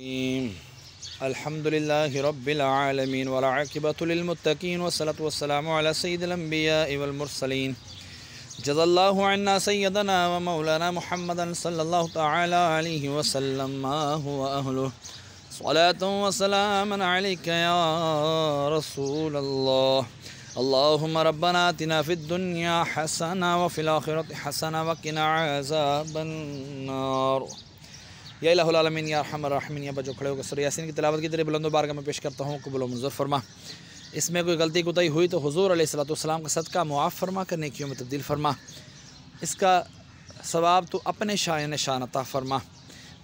الحمد لله رب العالمين والعاقبة للمتقين والصلاة والسلام على سيد الأنبياء والمرسلين جزا الله عنا سيدنا ومولانا محمدا صلى الله تعالى عليه وسلم ما هو أهله صلاة وسلاما عليك يا رسول الله اللهم ربنا آتنا في الدنيا حسنة وفي الآخرة حسنة وقنا عذاب النار یا الہ العالمین یا ارحم الراحمین یا بجو کھڑے ہو کر سورہ یاسین کی تلاوت کی تیرے بلند و بارگاہ میں پیش کرتا ہوں، قبول و منظور فرما۔ اس میں کوئی غلطی کوتاہی ہوئی تو حضور علیہ السلام کا صدقہ معاف فرما کر نیکیوں میں تبدیل فرما، اس کا ثواب تو اپنے شان نشان عطا فرما۔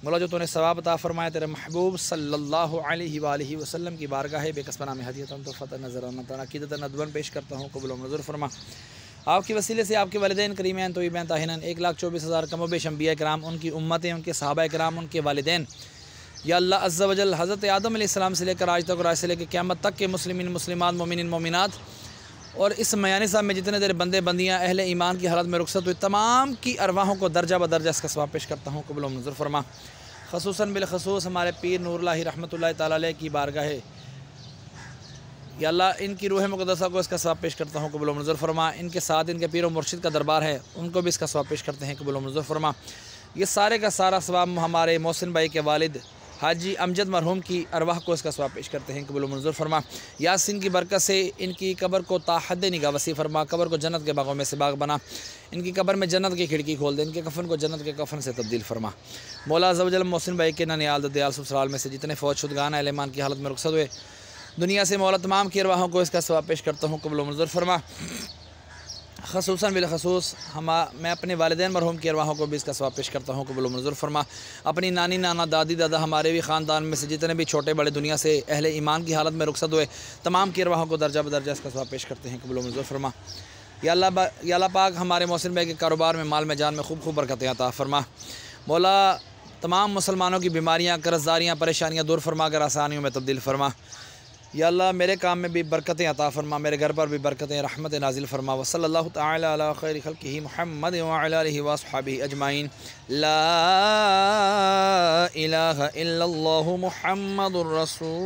مولا جو تو نے ثواب عطا فرمایا تیرے محبوب صلی اللہ علیہ وآلہ وسلم کی بارگاہ بے کسب نام ہدیۃ تحفۃ نظرانۃ عقیدۃ ندوۃ پیش کرتا ہوں، قبول و منظور فرما۔ آپ کے وسیلے سے آپ کے والدین کریمین طیبین طاہرین 1,24,000 کم و بیش انبیاء کرام، ان کی امتیں، ان کے صحابہ کرام، ان کے والدین، یا اللہ عز و جل حضرت آدم علیہ السلام سے لے کر آج تک اور آج سے لے کے قیامت تک کے مسلمین مسلمات مومنین مومنات اور اس میانی صاحب میں جتنے تیرے بندے بندیاں اہل ایمان کی حالت میں رخصت ہوئے تمام کی ارواحوں کو درجہ بدرجہ اس کا ثواب پیش کرتا ہوں، قبول و منظور فرما۔ خصوصاً بالخصوص ہمارے پیر نور اللہ رحمۃ اللہ تعالیٰ علیہ کی بارگاہ یا اللہ ان کی روح مقدسہ کو اس کا ثواب پیش کرتا ہوں، قبول و منظور فرما۔ ان کے ساتھ ان کے پیر و مرشد کا دربار ہے، ان کو بھی اس کا ثواب پیش کرتے ہیں، قبول و منظور فرما۔ یہ سارے کا سارا ثواب ہمارے محسن بھائی کے والد حاجی امجد مرحوم کی ارواح کو اس کا ثواب پیش کرتے ہیں، قبول و منظور فرما۔ یاسین کی برکت سے ان کی قبر کو تا حد نگاہ وسیع فرما، قبر کو جنت کے باغوں میں سے باغ بنا، ان کی قبر میں جنت کی کھڑکی کھول دے، ان کے کفن کو جنت کے کفن سے تبدیل فرما۔ مولا عز و جل محسن بھائی کے ننیال ددیال سسرال میں سے جتنے فوت شدگان اہل ایمان کی حالت میں رخصت ہوئے دنیا سے، مولا تمام کی ارواحوں کو اس کا ثواب پیش کرتا ہوں، قبول و منظور فرما۔ خصوصاً بالخصوص میں اپنے والدین مرحوم کی ارواحوں کو بھی اس کا ثواب پیش کرتا ہوں، قبول و منظور فرما۔ اپنی نانی نانا دادی دادا ہمارے بھی خاندان میں سے جتنے بھی چھوٹے بڑے دنیا سے اہل ایمان کی حالت میں رخصت ہوئے تمام کی ارواحوں کو درجہ بدرجہ اس کا ثواب پیش کرتے ہیں، قبول و منظور فرما۔ یا اللہ پاک ہمارے محسن بھائی کے کاروبار میں مال میں جان میں خوب برکتیں عطا فرما۔ مولا تمام مسلمانوں کی بیماریاں قرضداریاں پریشانیاں دور فرما کر آسانیوں میں تبدیل فرما۔ یا اللہ میرے کام میں بھی برکتیں عطا فرما، میرے گھر پر بھی برکتیں رحمت نازل فرما۔ وصلی اللہ تعالی علی خیر خلقہ محمد وعلی آلہ واصحابہ اجمعین۔ لا الہ الا اللہ محمد الرسول